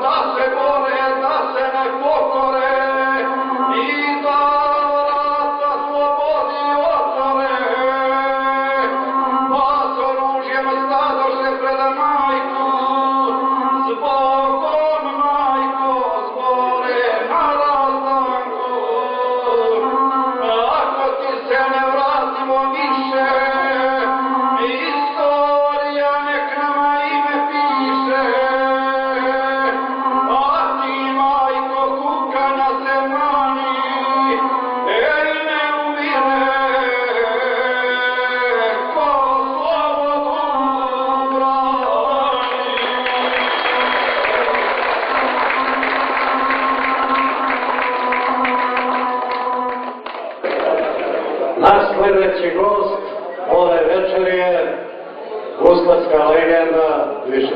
da se bore, da se ne pokore i da vrata slobodi otvore. Pa s oružjem stadoše pred majku, zbogom majko zbore na rastanku. Ako ti se ne vratimo više, istorija nek nama ime piše. A ti, majko, kuka na zemlji, ej ne umire, ko slobodu brani. Naš sledeći gost ove večeri je uskladska legenda, više